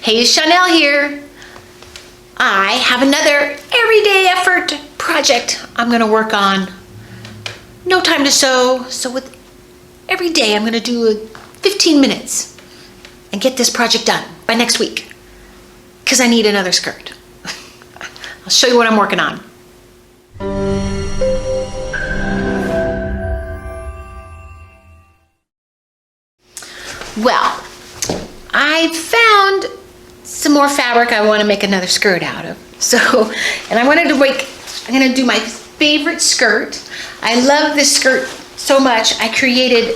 Hey, Chanel here. I have another everyday effort project I'm gonna work on. No time to sew, so with every day I'm gonna do 15 minutes and get this project done by next week because I need another skirt. I'll show you what I'm working on. Well, I found some more fabric I want to make another skirt out of. So, and I'm going to do my favorite skirt. I love this skirt so much. I created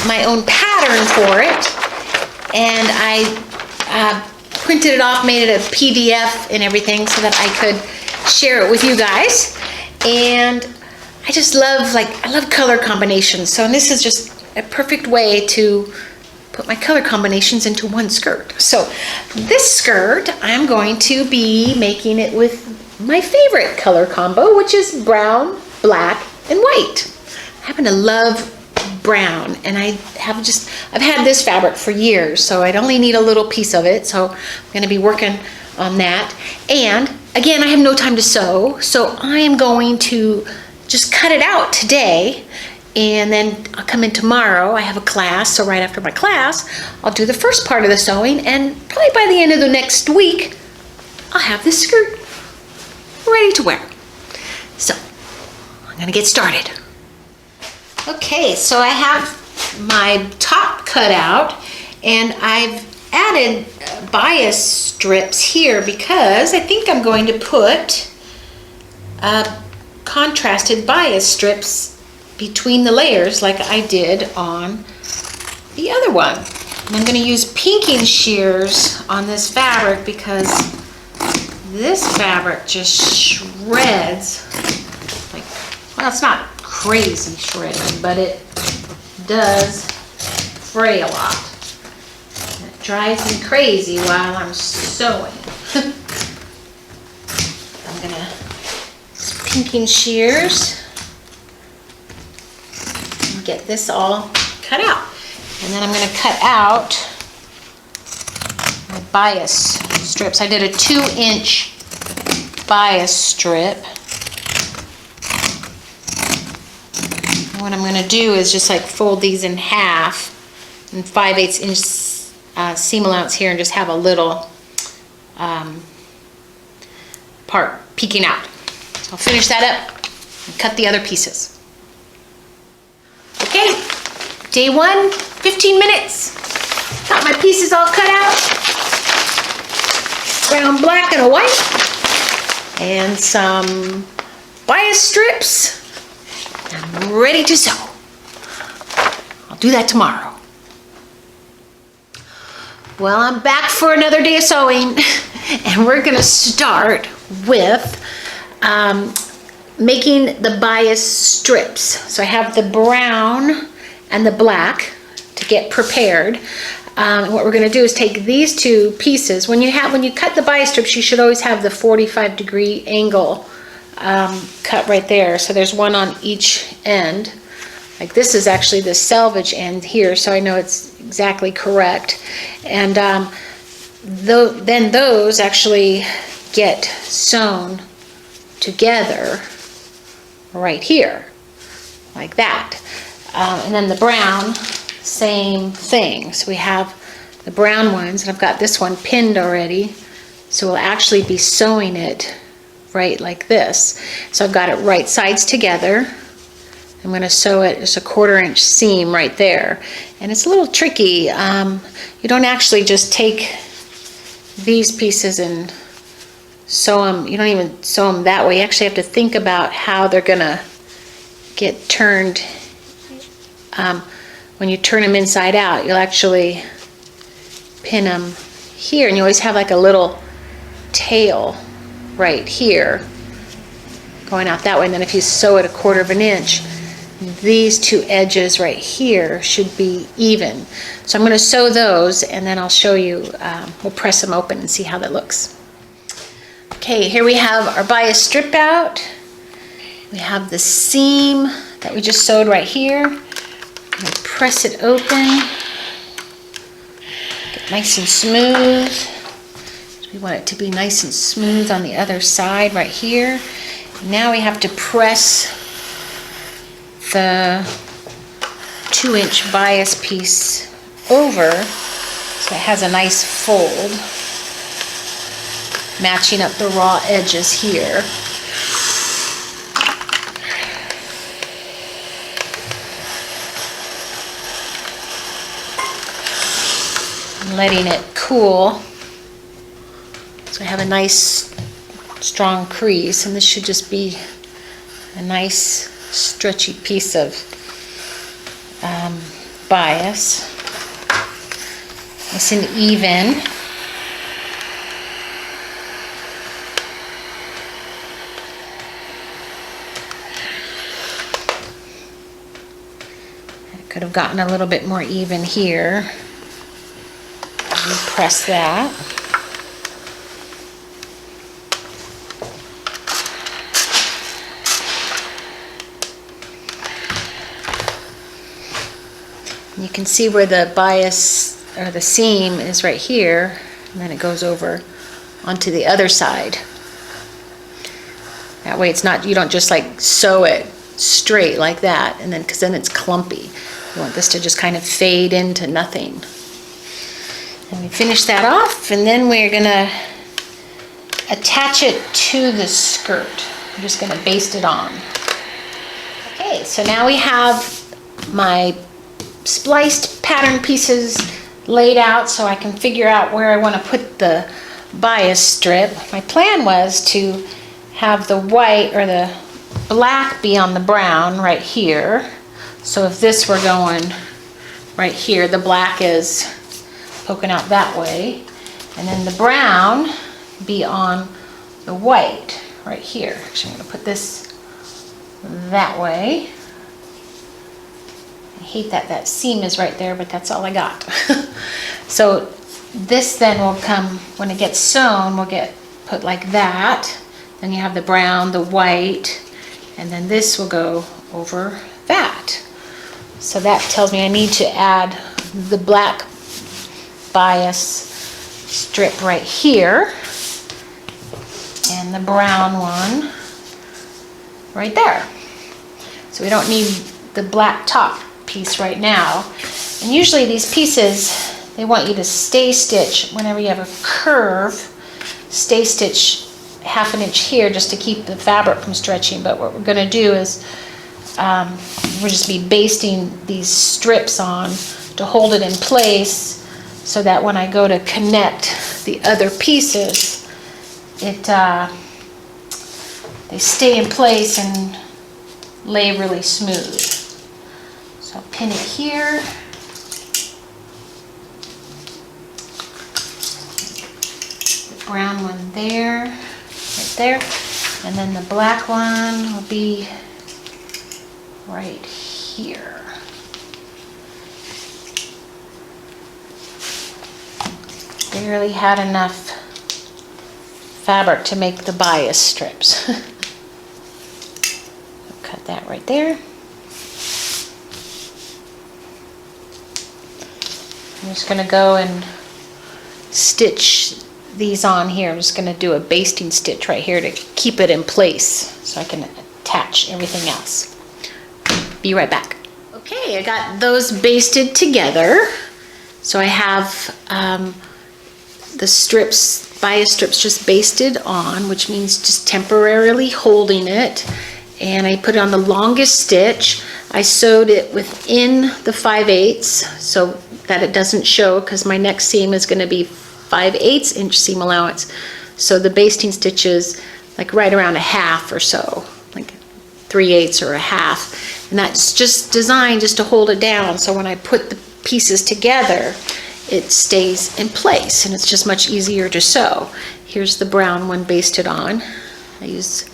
my own pattern for it, and I printed it off, made it a PDF and everything so that I could share it with you guys. And I just love, I love color combinations. So this is just a perfect way to put my color combinations into one skirt. So this skirt, I'm going to be making it with my favorite color combo, which is brown, black, and white. I happen to love brown, and I've had this fabric for years, so I'd only need a little piece of it, so I'm gonna be working on that. And again, I have no time to sew, so I am going to just cut it out today, and then I'll come in tomorrow. I have a class, so right after my class, I'll do the first part of the sewing, and probably by the end of the next week, I'll have this skirt ready to wear. So, I'm gonna get started. Okay, so I have my top cut out, and I've added bias strips here because I think I'm going to put contrasted bias strips between the layers like I did on the other one. And I'm going to use pinking shears on this fabric because this fabric just shreds. Well, it's not crazy shredding, but it does fray a lot. And it drives me crazy while I'm sewing. I'm going to use pinking shears. Get this all cut out, and then I'm going to cut out my bias strips. I did a 2-inch bias strip. And what I'm going to do is just fold these in half and 5/8 inch seam allowance here, and just have a little part peeking out. So I'll finish that up and cut the other pieces. Okay, day 1, 15 minutes. Got my pieces all cut out. Brown, black, and a white. And some bias strips. I'm ready to sew. I'll do that tomorrow. Well, I'm back for another day of sewing. And we're going to start with making the bias strips. So I have the brown and the black to get prepared. What we're going to do is take these two pieces. When you cut the bias strips, you should always have the 45-degree angle cut right there. So there's one on each end. Like this is actually the selvage end here, so I know it's exactly correct. And then those actually get sewn together right here, like that. And then the brown, same thing. So we have the brown ones, and I've got this one pinned already, so we'll actually be sewing it right like this. So I've got it right sides together. I'm going to sew it just a 1/4 inch seam right there, and it's a little tricky. You don't actually just take these pieces and sew them. You don't even sew them that way. You actually have to think about how they're gonna get turned. When you turn them inside out, you'll actually pin them here, and you always have like a little tail right here going out that way. And then if you sew it a 1/4 inch, these two edges right here should be even. So I'm going to sew those, and then I'll show you. We'll press them open and see how that looks. Okay, here we have our bias strip out. We have the seam that we just sewed right here. I'm going to press it open, get nice and smooth. We want it to be nice and smooth on the other side right here. Now we have to press the 2-inch bias piece over so it has a nice fold, matching up the raw edges here. Letting it cool so I have a nice strong crease, and this should just be a nice stretchy piece of bias. Nice and even. I could have gotten a little bit more even here. Press that. And you can see where the bias or the seam is right here, and then it goes over onto the other side. That way it's not, you don't just like sew it straight like that, and then, because then it's clumpy. You want this to just kind of fade into nothing. And we finish that off, and then we're gonna attach it to the skirt. I'm just gonna baste it on. Okay, so now we have my spliced pattern pieces laid out so I can figure out where I want to put the bias strip. My plan was to have the white or the black be on the brown right here. So if this were going right here, the black is poking out that way, and then the brown be on the white right here. Actually, I'm going to put this that way. I hate that that seam is right there, but that's all I got. So this then will come, when it gets sewn, will get put like that. Then you have the brown, the white, and then this will go over that. So that tells me I need to add the black bias strip right here, and the brown one right there. So we don't need the black top piece right now. And usually these pieces, they want you to stay stitch whenever you have a curve. Stay stitch 1/2 inch here just to keep the fabric from stretching. But what we're going to do is we'll just be basting these strips on to hold it in place, so that when I go to connect the other pieces, they stay in place and lay really smooth. So I'll pin it here. The brown one there, right there, and then the black one will be right here. Barely had enough fabric to make the bias strips. Cut that right there. I'm just going to go and stitch these on here. I'm just going to do a basting stitch right here to keep it in place so I can attach everything else. Be right back. Okay, I got those basted together. So I have the strips, bias strips, just basted on, which means just temporarily holding it. And I put it on the longest stitch. I sewed it within the 5/8 so that it doesn't show, because my next seam is going to be 5/8 inch seam allowance. So the basting stitch is like right around 1/2 or so, like 3/8 or 1/2. And that's just designed just to hold it down, so when I put the pieces together, it stays in place and it's just much easier to sew. Here's the brown one basted on. I use,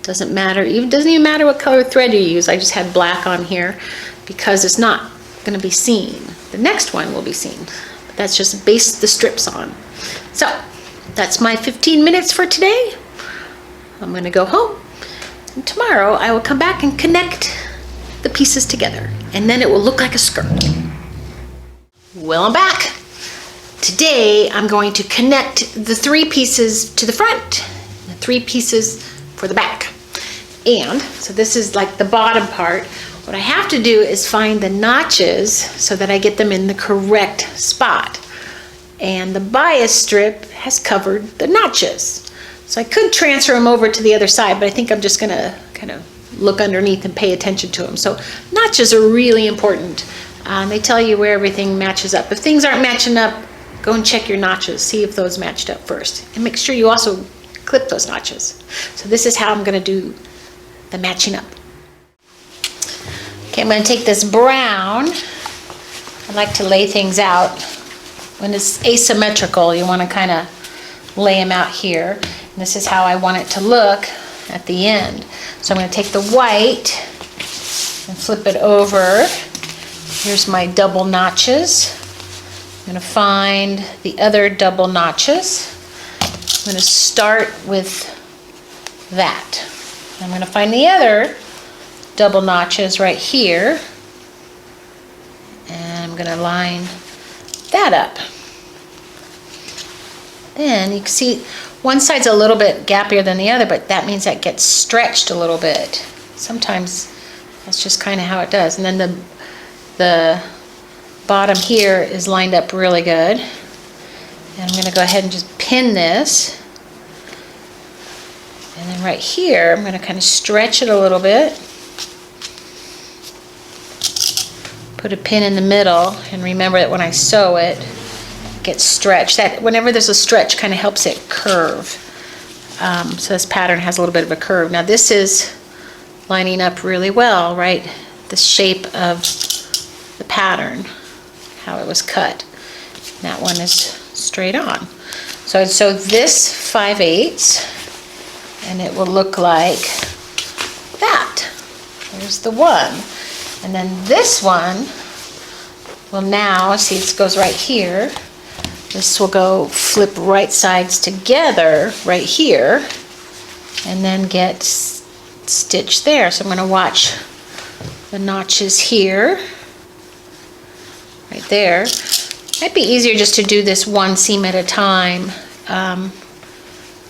doesn't even matter what color thread you use. I just had black on here because it's not going to be seen. The next one will be seen, but that's just baste the strips on. So that's my 15 minutes for today. I'm going to go home, and tomorrow I will come back and connect the pieces together, and then it will look like a skirt. Well, I'm back. today I'm going to connect the 3 pieces to the front, the 3 pieces for the back. And so this is like the bottom part. What I have to do is find the notches so that I get them in the correct spot. And the bias strip has covered the notches. So I could transfer them over to the other side, but I think I'm just gonna kind of look underneath and pay attention to them. So notches are really important. They tell you where everything matches up. If things aren't matching up, go and check your notches, see if those matched up first. And make sure you also clip those notches. So this is how I'm gonna do the matching up. Okay, I'm gonna take this brown. I like to lay things out. When it's asymmetrical, you wanna kinda lay them out here. And this is how I want it to look at the end. So I'm gonna take the white and flip it over. Here's my double notches. I'm gonna find the other double notches. I'm gonna start with that. I'm gonna find the other double notches right here. And I'm gonna line that up. Then you can see one side's a little bit gappier than the other, but that means that gets stretched a little bit. Sometimes that's just kind of how it does. And then the bottom here is lined up really good. And I'm going to go ahead and just pin this. And then right here, I'm going to kind of stretch it a little bit. Put a pin in the middle, and remember that when I sew it, it gets stretched. That whenever there's a stretch, kind of helps it curve. So this pattern has a little bit of a curve. Now this is lining up really well, right? The shape of the pattern, how it was cut. And that one is straight on. So I'd sew this 5/8, and it will look like that. There's the one. And then this one will now, see, it goes right here. This will go flip right sides together right here and then get stitched there. So I'm going to watch the notches here, right there. Might be easier just to do this one seam at a time.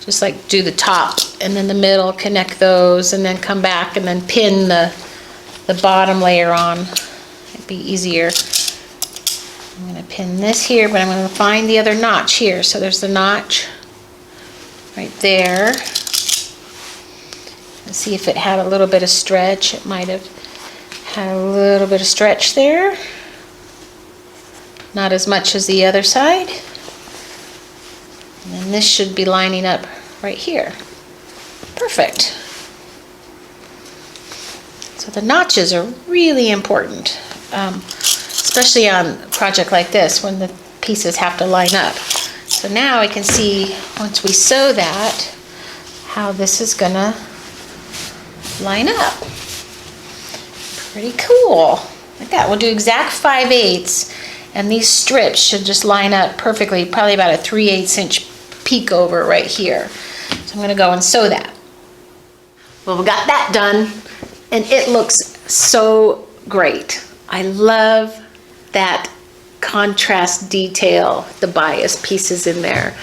Just like do the top and then the middle, connect those, and then come back and then pin the bottom layer on. It'd be easier. I'm going to pin this here, but I'm going to find the other notch here. So there's the notch right there. Let's see if it had a little bit of stretch. It might have had a little bit of stretch there. Not as much as the other side. And then this should be lining up right here. Perfect. So the notches are really important, especially on a project like this when the pieces have to line up. So now I can see, once we sew that, how this is gonna line up. Pretty cool. Like that. We'll do exact 5/8, and these strips should just line up perfectly, probably about a 3/8 inch peek over right here. So I'm gonna go and sew that. Well, we got that done. And it looks so great. I love that contrast detail, the bias pieces in there.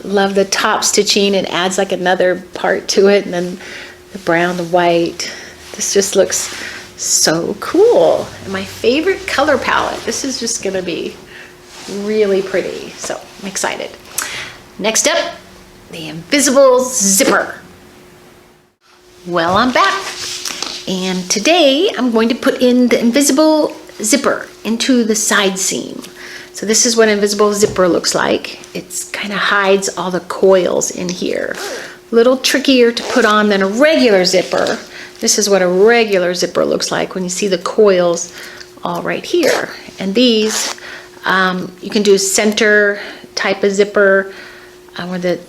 Love the top stitching. It adds like another part to it. And then the brown, the white. This just looks so cool. And my favorite color palette. This is just gonna be really pretty. So I'm excited. Next up, the invisible zipper. Well, I'm back, and today I'm going to put in the invisible zipper into the side seam. So this is what an invisible zipper looks like. It kind of hides all the coils in here. A little trickier to put on than a regular zipper. This is what a regular zipper looks like when you see the coils all right here. And these, you can do a center type of zipper where the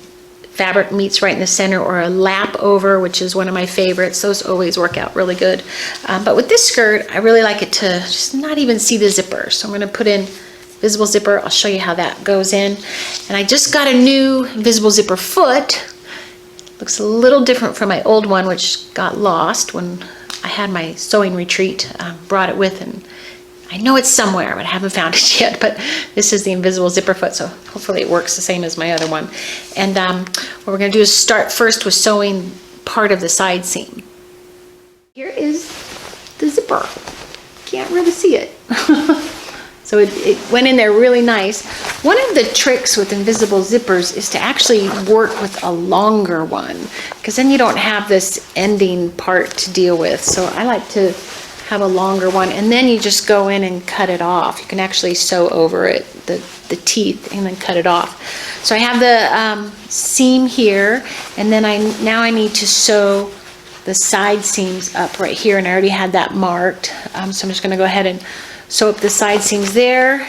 fabric meets right in the center, or a lap over, which is one of my favorites. Those always work out really good. But with this skirt, I really like it to just not even see the zipper. So I'm going to put in visible zipper. I'll show you how that goes in. And I just got a new invisible zipper foot. Looks a little different from my old one, which got lost when I had my sewing retreat. Brought it with and I know it's somewhere, but I haven't found it yet. But this is the invisible zipper foot, so hopefully it works the same as my other one. And what we're going to do is start first with sewing part of the side seam. Here is the zipper. Can't really see it. So it went in there really nice. One of the tricks with invisible zippers is to actually work with a longer one, because then you don't have this ending part to deal with. So I like to have a longer one, and then you just go in and cut it off. You can actually sew over it, the teeth, and then cut it off. So I have the seam here, and then now I need to sew the side seams up right here, and I already had that marked. So I'm just going to go ahead and sew up the side seams there,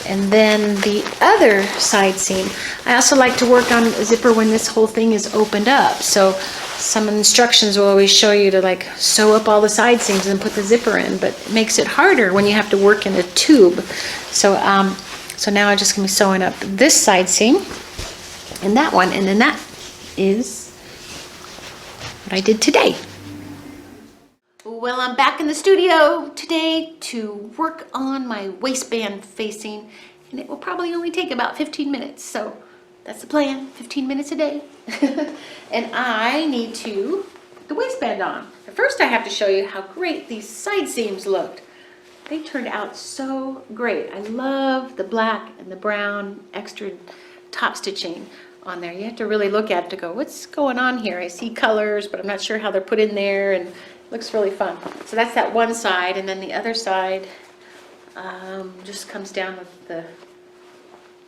and then the other side seam. I also like to work on a zipper when this whole thing is opened up. So some instructions will always show you to like sew up all the side seams and put the zipper in, but it makes it harder when you have to work in a tube. So so now I'm just going to be sewing up this side seam and that one, and then that is what I did today. Well, I'm back in the studio today to work on my waistband facing, and it will probably only take about 15 minutes. So that's the plan, 15 minutes a day. And I need to put the waistband on. But first I have to show you how great these side seams looked. They turned out so great. I love the black and the brown extra top stitching on there. You have to really look at it to go, what's going on here? I see colors, but I'm not sure how they're put in there, and it looks really fun. So that's that one side, and then the other side just comes down with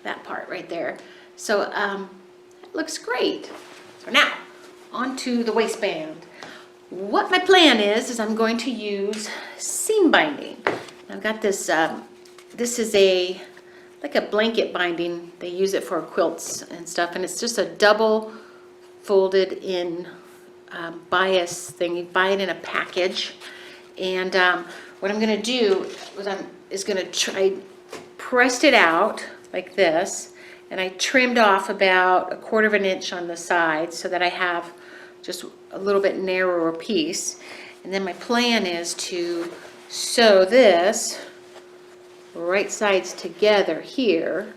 that part right there. So it looks great. So now, onto the waistband. What my plan is I'm going to use seam binding. I've got this, this is like a blanket binding. They use it for quilts and stuff, and it's just a double folded in bias thing. You buy it in a package, and what I'm going to do is going to try pressed it out like this, and I trimmed off about 1/4 inch on the side so that I have just a little bit narrower piece. And then my plan is to sew this right sides together here,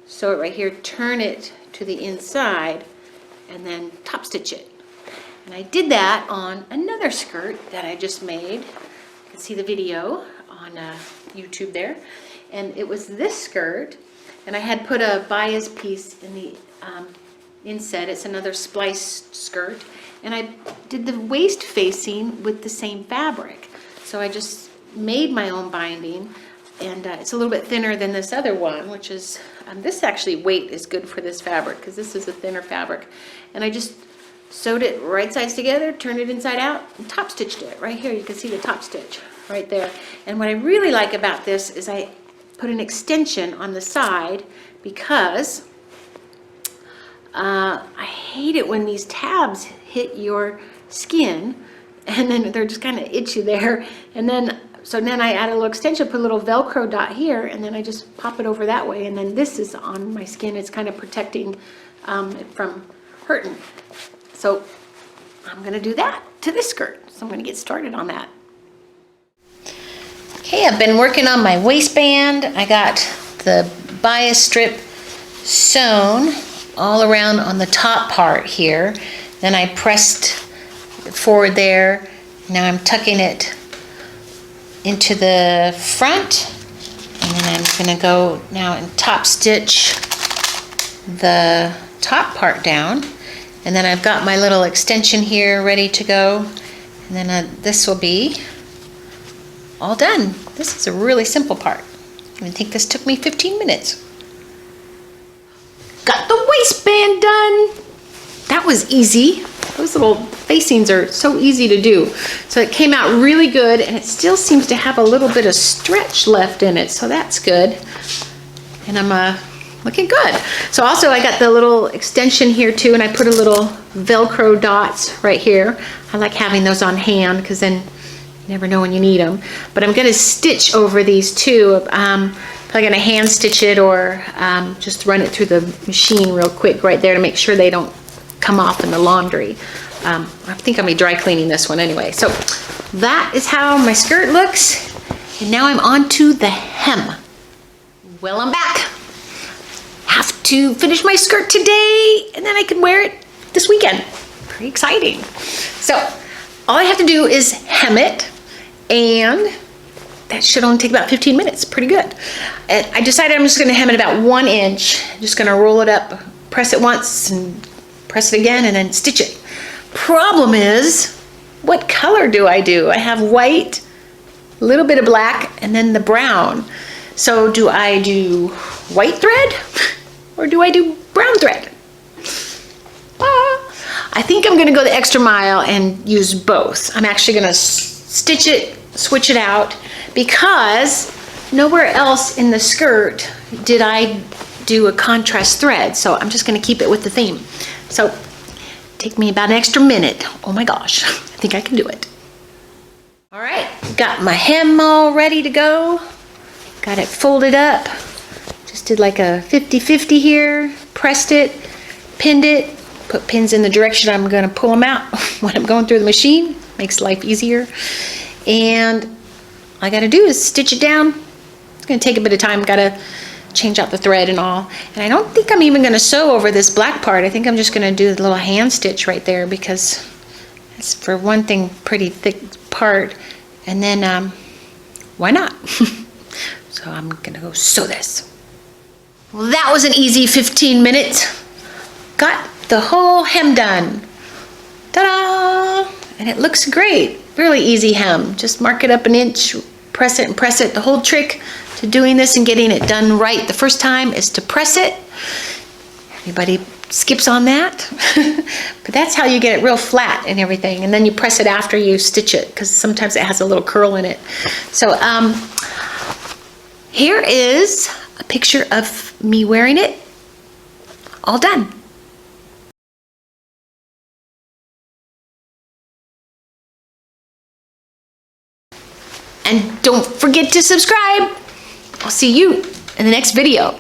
sew it right here, turn it to the inside, and then top stitch it. And I did that on another skirt that I just made. You can see the video on YouTube there. And it was this skirt, and I had put a bias piece in the inset. It's another spliced skirt, and I did the waist facing with the same fabric. So I just made my own binding, and it's a little bit thinner than this other one, which is this actually weight is good for this fabric because this is a thinner fabric. And I just sewed it right sides together, turned it inside out, and top stitched it right here. You can see the top stitch right there. And what I really like about this is I put an extension on the side, because I hate it when these tabs hit your skin and then they're just kind of itchy there. And then so then I add a little extension, put a little Velcro dot here, and then I just pop it over that way, and then this is on my skin. It's kind of protecting it from hurting. So I'm going to do that to this skirt. So I'm going to get started on that. Okay, I've been working on my waistband. I got the bias strip sewn all around on the top part here. Then I pressed forward there. Now I'm tucking it into the front, and then I'm going to go now and top stitch the top part down. And then I've got my little extension here ready to go, and then this will be all done. This is a really simple part. I think this took me 15 minutes. Got the waistband done. That was easy. Those little facings are so easy to do. So it came out really good, and it still seems to have a little bit of stretch left in it, so that's good. And I'm looking good. So also I got the little extension here too, and I put a little Velcro dots right here. I like having those on hand because then you never know when you need them. But I'm going to stitch over these two. I'm going to hand stitch it, or just run it through the machine real quick right there to make sure they don't come off in the laundry. I think I'll be dry cleaning this one anyway. So that is how my skirt looks, And now I'm on to the hem. Well, I'm back. Have to finish my skirt today, and then I can wear it this weekend. Pretty exciting. So all I have to do is hem it, and that should only take about 15 minutes, pretty good. And I decided I'm just gonna hem it about 1 inch. I'm just gonna roll it up, press it once, and press it again, and then stitch it. Problem is, what color do? I have white, a little bit of black, and then the brown. So do I do white thread, or do I do brown thread? I think I'm gonna go the extra mile and use both. I'm actually gonna stitch it, switch it out, because nowhere else in the skirt did I do a contrast thread, so I'm just gonna keep it with the theme. So take me about an extra minute. Oh my gosh, I think I can do it. All right, got my hem all ready to go. Got it folded up. Just did like a 50-50 here, pressed it, pinned it, put pins in the direction I'm gonna pull them out when I'm going through the machine. Makes life easier. And all I gotta do is stitch it down. It's gonna take a bit of time. Gotta change out the thread and all. And I don't think I'm even gonna sew over this black part. I think I'm just gonna do the little hand stitch right there, because it's, for one thing, pretty thick part. And then why not? So I'm gonna go sew this. Well, that was an easy 15 minutes. Got the whole hem done. Ta-da! And it looks great. Really easy hem. Just mark it up an inch, press it and press it. The whole trick to doing this and getting it done right the first time is to press it. Everybody skips on that. But that's how you get it real flat and everything. And then you press it after you stitch it, because sometimes it has a little curl in it. So here is a picture of me wearing it. All done. And don't forget to subscribe. I'll see you in the next video.